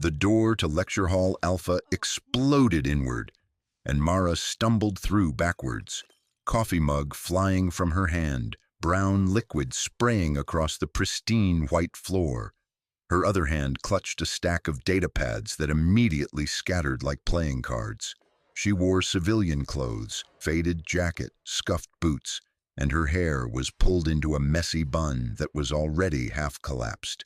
The door to Lecture Hall Alpha exploded inward, and Mara stumbled through backwards, coffee mug flying from her hand, brown liquid spraying across the pristine white floor. Her other hand clutched a stack of data pads that immediately scattered like playing cards. She wore civilian clothes, faded jacket, scuffed boots, and her hair was pulled into a messy bun that was already half collapsed.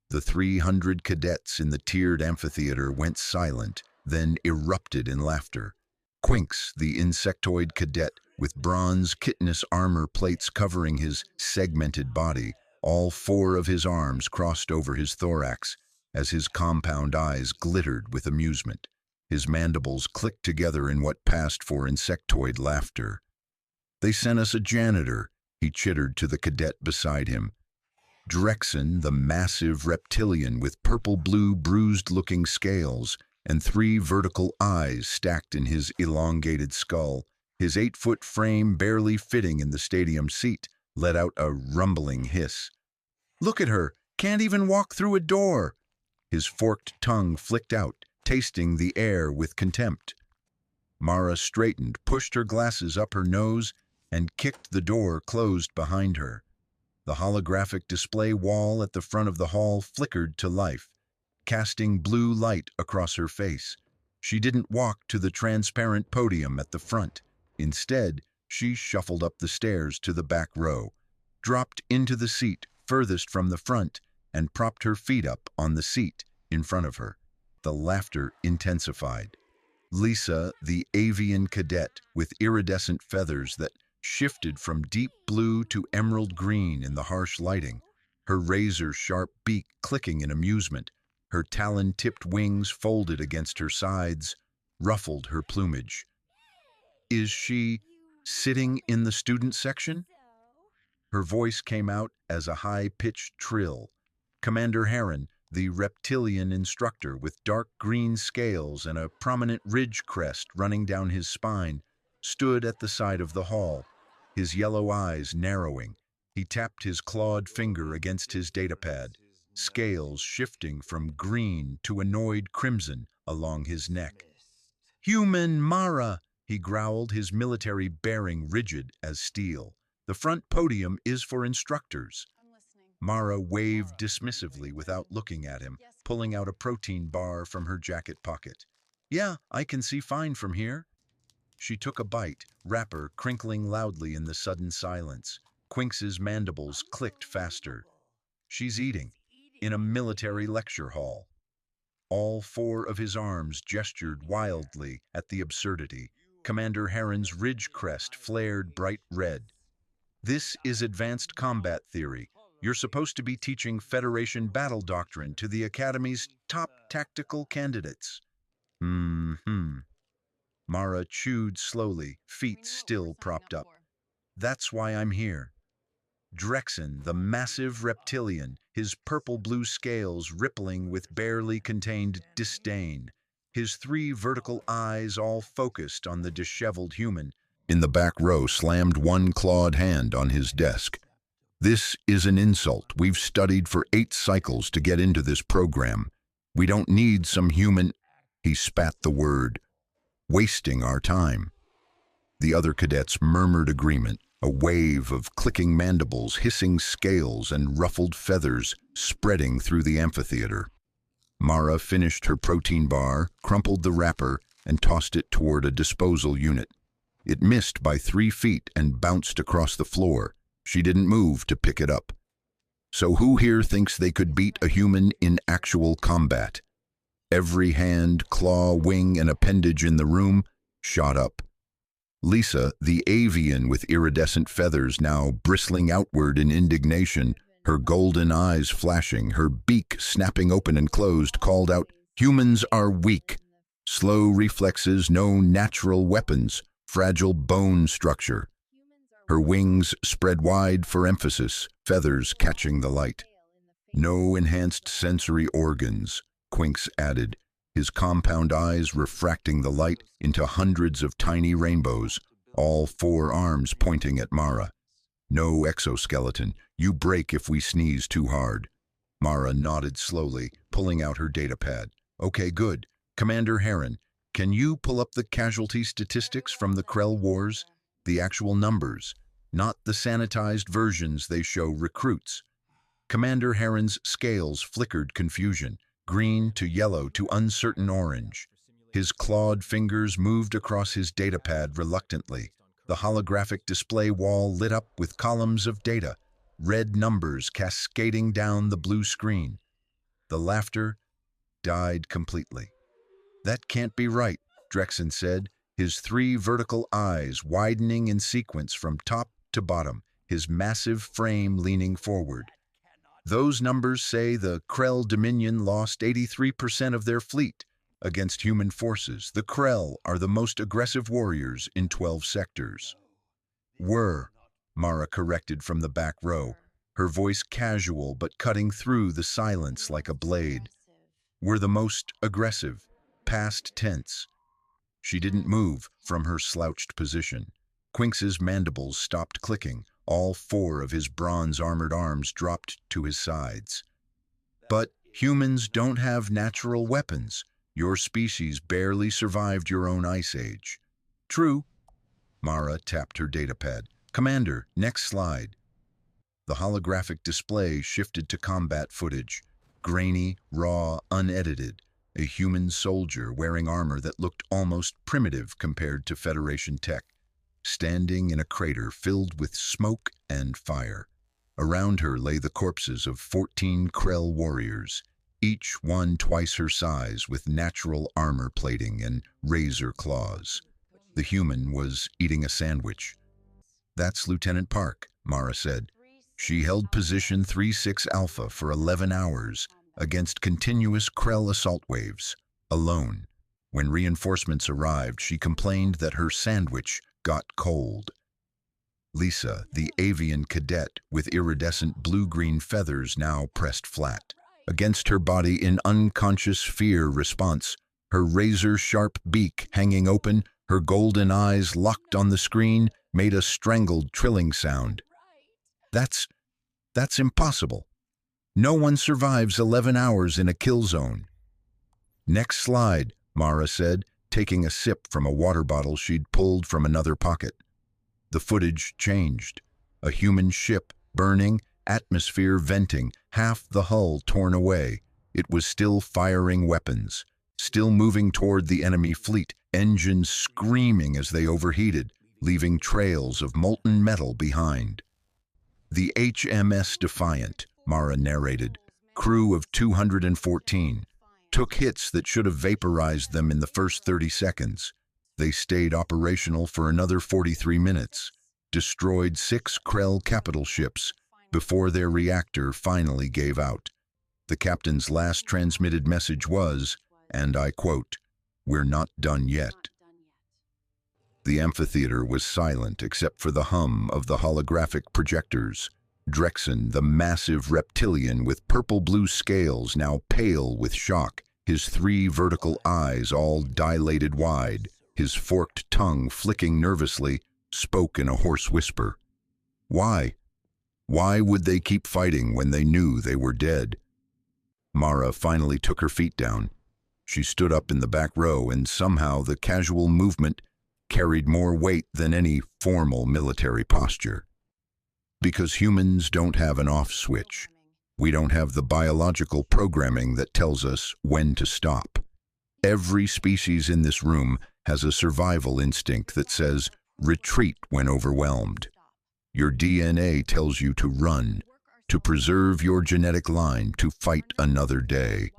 The 300 cadets in the tiered amphitheater went silent, then erupted in laughter. Quinks, the insectoid cadet, with bronze chitinous armor plates covering his segmented body, all 4 of his arms crossed over his thorax as his compound eyes glittered with amusement. His mandibles clicked together in what passed for insectoid laughter. "They sent us a janitor," he chittered to the cadet beside him. Drexen, the massive reptilian with purple-blue bruised-looking scales and 3 vertical eyes stacked in his elongated skull, his 8-foot frame barely fitting in the stadium seat, let out a rumbling hiss. "Look at her, can't even walk through a door." His forked tongue flicked out, tasting the air with contempt. Mara straightened, pushed her glasses up her nose, and kicked the door closed behind her. The holographic display wall at the front of the hall flickered to life, casting blue light across her face. She didn't walk to the transparent podium at the front. Instead, she shuffled up the stairs to the back row, dropped into the seat furthest from the front, and propped her feet up on the seat in front of her. The laughter intensified. Lisa, the avian cadet with iridescent feathers that shifted from deep blue to emerald green in the harsh lighting, her razor-sharp beak clicking in amusement, her talon-tipped wings folded against her sides, ruffled her plumage. "Is she sitting in the student section?" Her voice came out as a high-pitched trill. Commander Heron, the reptilian instructor with dark green scales and a prominent ridge crest running down his spine, stood at the side of the hall, his yellow eyes narrowing. He tapped his clawed finger against his datapad, scales shifting from green to annoyed crimson along his neck. "Human Mara," he growled, his military bearing rigid as steel. "The front podium is for instructors." Mara waved dismissively without looking at him, pulling out a protein bar from her jacket pocket. "Yeah, I can see fine from here." She took a bite, wrapper crinkling loudly in the sudden silence. Quinks's mandibles clicked faster. She's eating, in a military lecture hall. All 4 of his arms gestured wildly at the absurdity. Commander Heron's ridge crest flared bright red. "This is advanced combat theory. You're supposed to be teaching Federation battle doctrine to the Academy's top tactical candidates." Mara chewed slowly, feet still propped up. "That's why I'm here." Drexen, the massive reptilian, his purple-blue scales rippling with barely contained disdain, his 3 vertical eyes all focused on the disheveled human, in the back row slammed one clawed hand on his desk. "This is an insult. We've studied for 8 cycles to get into this program. We don't need some human—" He spat the word. "Wasting our time." The other cadets murmured agreement, a wave of clicking mandibles, hissing scales, and ruffled feathers spreading through the amphitheater. Mara finished her protein bar, crumpled the wrapper, and tossed it toward a disposal unit. It missed by 3 feet and bounced across the floor. She didn't move to pick it up. "So who here thinks they could beat a human in actual combat?" Every hand, claw, wing, and appendage in the room shot up. Lisa, the avian with iridescent feathers now bristling outward in indignation, her golden eyes flashing, her beak snapping open and closed, called out, "Humans are weak. Slow reflexes, no natural weapons, fragile bone structure." Her wings spread wide for emphasis, feathers catching the light. "No enhanced sensory organs," Quinks added, his compound eyes refracting the light into hundreds of tiny rainbows, all 4 arms pointing at Mara. "No exoskeleton. You break if we sneeze too hard." Mara nodded slowly, pulling out her datapad. Okay, good. Commander Heron, can you pull up the casualty statistics from the Krell Wars? The actual numbers, not the sanitized versions they show recruits. Commander Heron's scales flickered confusion, green to yellow to uncertain orange. His clawed fingers moved across his datapad reluctantly. The holographic display wall lit up with columns of data, red numbers cascading down the blue screen. The laughter died completely. That can't be right, Drexen said, his three vertical eyes widening in sequence from top to bottom, his massive frame leaning forward. Those numbers say the Krell Dominion lost 83% of their fleet against human forces. The Krell are the most aggressive warriors in 12 sectors. Were, Mara corrected from the back row, her voice casual but cutting through the silence like a blade. Were the most aggressive, past tense. She didn't move from her slouched position. Quinx's mandibles stopped clicking. All four of his bronze-armored arms dropped to his sides. But humans don't have natural weapons. Your species barely survived your own ice age. True. Mara tapped her datapad. Commander, next slide. The holographic display shifted to combat footage. Grainy, raw, unedited. A human soldier wearing armor that looked almost primitive compared to Federation tech, standing in a crater filled with smoke and fire. Around her lay the corpses of 14 Krell warriors, each one twice her size with natural armor plating and razor claws. The human was eating a sandwich. That's Lieutenant Park, Mara said. She held position 3-6 Alpha for 11 hours against continuous Krell assault waves, alone. When reinforcements arrived, she complained that her sandwich got cold. Lisa, the avian cadet with iridescent blue-green feathers now pressed flat. Against her body in unconscious fear response, her razor-sharp beak hanging open, her golden eyes locked on the screen, made a strangled trilling sound. That's impossible. No one survives 11 hours in a kill zone. Next slide, Mara said, taking a sip from a water bottle she'd pulled from another pocket. The footage changed. A human ship burning, atmosphere venting, half the hull torn away. It was still firing weapons, still moving toward the enemy fleet, engines screaming as they overheated, leaving trails of molten metal behind. The HMS Defiant, Mara narrated, crew of 214, took hits that should have vaporized them in the first 30 seconds. They stayed operational for another 43 minutes, destroyed 6 Krell capital ships before their reactor finally gave out. The captain's last transmitted message was, and I quote, "We're not done yet." The amphitheater was silent except for the hum of the holographic projectors. Drexen, the massive reptilian with purple-blue scales now pale with shock, his 3 vertical eyes all dilated wide, his forked tongue flicking nervously, spoke in a hoarse whisper. Why? Why would they keep fighting when they knew they were dead? Mara finally took her feet down. She stood up in the back row, and somehow the casual movement carried more weight than any formal military posture. Because humans don't have an off switch. We don't have the biological programming that tells us when to stop. Every species in this room has a survival instinct that says, retreat when overwhelmed. Your DNA tells you to run, to preserve your genetic line, to fight another day.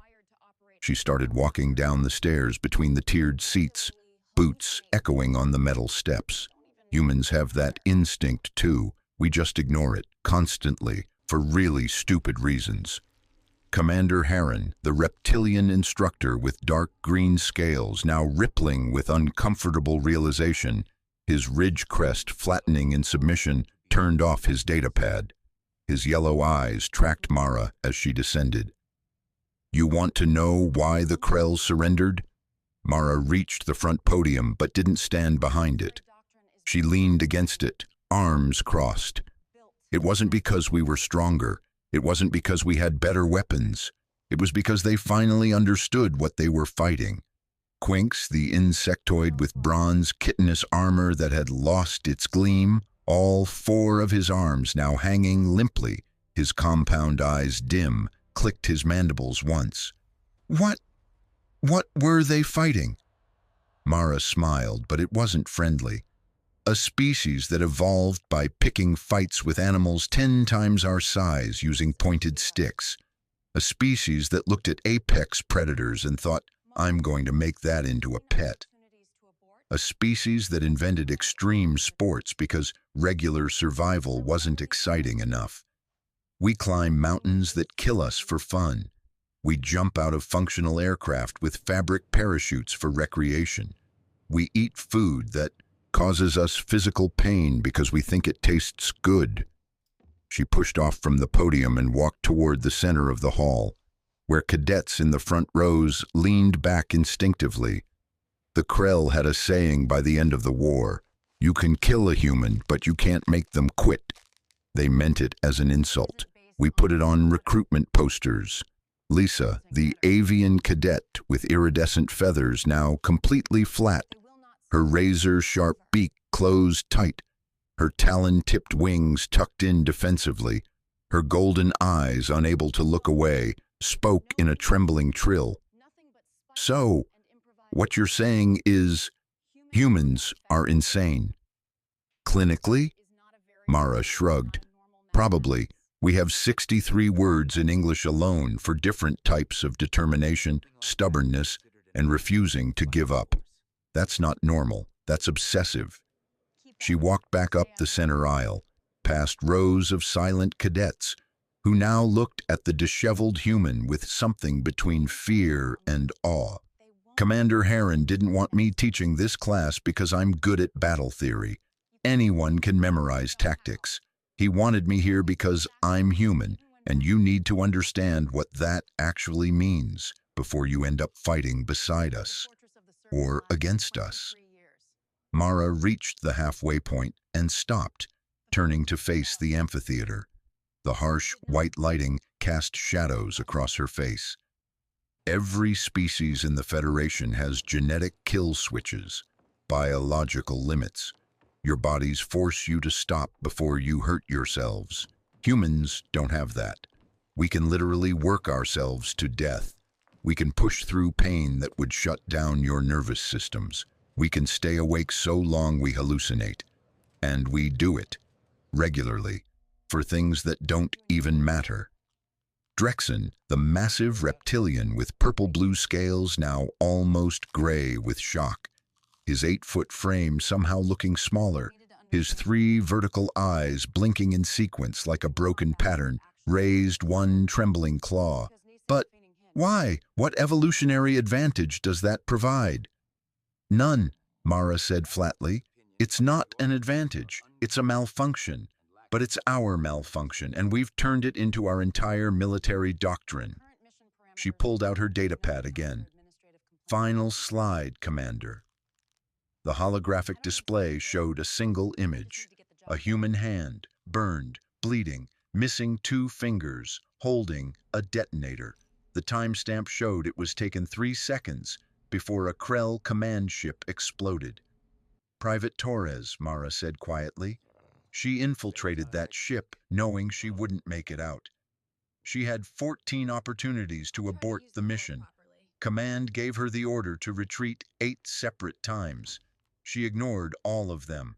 She started walking down the stairs between the tiered seats, boots echoing on the metal steps. Humans have that instinct too. We just ignore it, constantly, for really stupid reasons. Commander Heron, the reptilian instructor with dark green scales now rippling with uncomfortable realization, his ridge crest flattening in submission, turned off his datapad. His yellow eyes tracked Mara as she descended. You want to know why the Krell surrendered? Mara reached the front podium but didn't stand behind it. She leaned against it, arms crossed. It wasn't because we were stronger. It wasn't because we had better weapons. It was because they finally understood what they were fighting. Quinks, the insectoid with bronze chitinous armor that had lost its gleam, all 4 of his arms now hanging limply, his compound eyes dim, clicked his mandibles once. What were they fighting? Mara smiled, but it wasn't friendly. A species that evolved by picking fights with animals 10 times our size using pointed sticks. A species that looked at apex predators and thought, I'm going to make that into a pet. A species that invented extreme sports because regular survival wasn't exciting enough. We climb mountains that kill us for fun. We jump out of functional aircraft with fabric parachutes for recreation. We eat food that causes us physical pain because we think it tastes good. She pushed off from the podium and walked toward the center of the hall, where cadets in the front rows leaned back instinctively. The Krell had a saying by the end of the war, "You can kill a human, but you can't make them quit." They meant it as an insult. We put it on recruitment posters. Lisa, the avian cadet with iridescent feathers now completely flat, her razor-sharp beak closed tight, her talon-tipped wings tucked in defensively, her golden eyes unable to look away, spoke in a trembling trill. So, what you're saying is, humans are insane. Clinically? Mara shrugged. Probably. We have 63 words in English alone for different types of determination, stubbornness, and refusing to give up. That's not normal. That's obsessive. She walked back up the center aisle, past rows of silent cadets, who now looked at the disheveled human with something between fear and awe. Commander Heron didn't want me teaching this class because I'm good at battle theory. Anyone can memorize tactics. He wanted me here because I'm human, and you need to understand what that actually means before you end up fighting beside us, or against us. Mara reached the halfway point and stopped, turning to face the amphitheater. The harsh, white lighting cast shadows across her face. Every species in the Federation has genetic kill switches, biological limits. Your bodies force you to stop before you hurt yourselves. Humans don't have that. We can literally work ourselves to death. We can push through pain that would shut down your nervous systems. We can stay awake so long we hallucinate. And we do it, regularly, for things that don't even matter. Drexen, the massive reptilian with purple-blue scales now almost gray with shock, his 8-foot frame somehow looking smaller, his 3 vertical eyes blinking in sequence like a broken pattern, raised one trembling claw. But why? What evolutionary advantage does that provide? None, Mara said flatly. It's not an advantage. It's a malfunction. But it's our malfunction, and we've turned it into our entire military doctrine. She pulled out her datapad again. Final slide, Commander. The holographic display showed a single image. A human hand, burned, bleeding, missing 2 fingers, holding a detonator. The timestamp showed it was taken 3 seconds before a Krell command ship exploded. Private Torres, Mara said quietly. She infiltrated that ship, knowing she wouldn't make it out. She had 14 opportunities to abort the mission. Command gave her the order to retreat 8 separate times. She ignored all of them.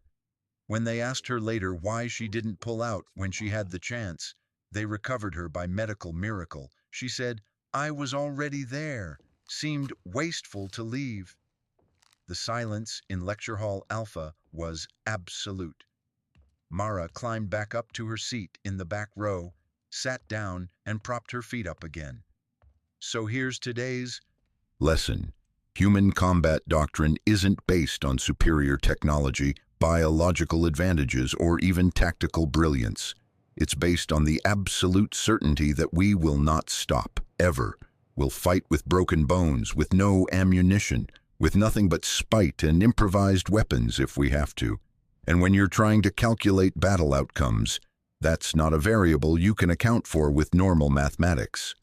When they asked her later why she didn't pull out when she had the chance, they recovered her by medical miracle. She said, "I was already there. Seemed wasteful to leave." The silence in Lecture Hall Alpha was absolute. Mara climbed back up to her seat in the back row, sat down, and propped her feet up again. So here's today's lesson. Human combat doctrine isn't based on superior technology, biological advantages, or even tactical brilliance. It's based on the absolute certainty that we will not stop, ever. We'll fight with broken bones, with no ammunition, with nothing but spite and improvised weapons if we have to. And when you're trying to calculate battle outcomes, that's not a variable you can account for with normal mathematics.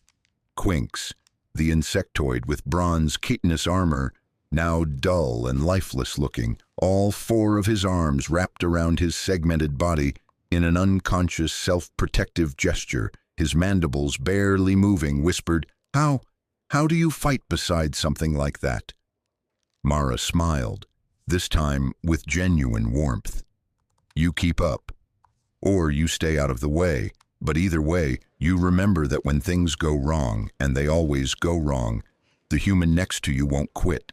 Quinks, the insectoid with bronze chitinous armor, now dull and lifeless looking, all four of his arms wrapped around his segmented body in an unconscious self-protective gesture, his mandibles barely moving, whispered, How do you fight beside something like that?" Mara smiled, this time with genuine warmth. "You keep up, or you stay out of the way, but either way, you remember that when things go wrong, and they always go wrong, the human next to you won't quit,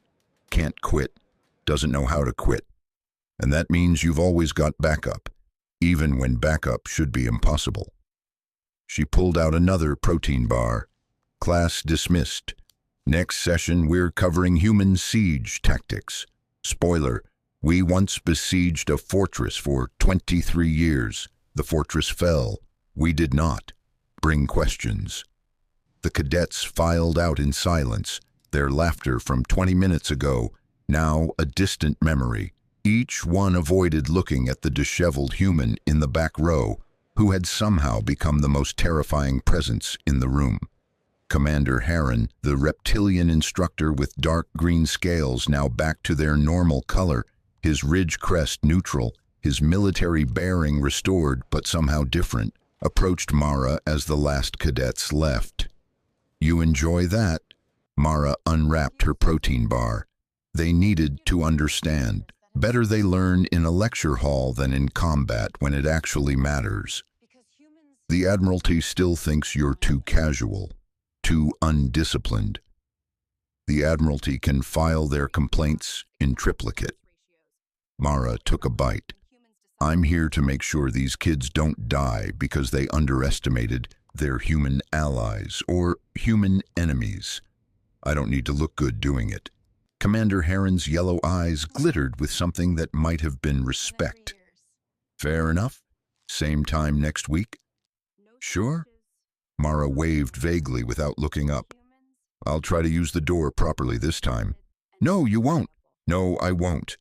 can't quit, doesn't know how to quit. And that means you've always got backup, even when backup should be impossible." She pulled out another protein bar. "Class dismissed. Next session we're covering human siege tactics. Spoiler, we once besieged a fortress for 23 years. The fortress fell. We did not. Bring questions." The cadets filed out in silence, their laughter from 20 minutes ago, now a distant memory. Each one avoided looking at the disheveled human in the back row, who had somehow become the most terrifying presence in the room. Commander Heron, the reptilian instructor with dark green scales now back to their normal color, his ridge crest neutral, his military bearing restored but somehow different, approached Mara as the last cadets left. "You enjoy that?" Mara unwrapped her protein bar. They needed to understand. Better they learn in a lecture hall than in combat when it actually matters. "The Admiralty still thinks you're too casual, too undisciplined. The Admiralty can file their complaints in triplicate." Mara took a bite. "I'm here to make sure these kids don't die because they underestimated their human allies or human enemies. I don't need to look good doing it." Commander Heron's yellow eyes glittered with something that might have been respect. "Fair enough. Same time next week?" "Sure." Mara waved vaguely without looking up. "I'll try to use the door properly this time." "No, you won't." "No, I won't.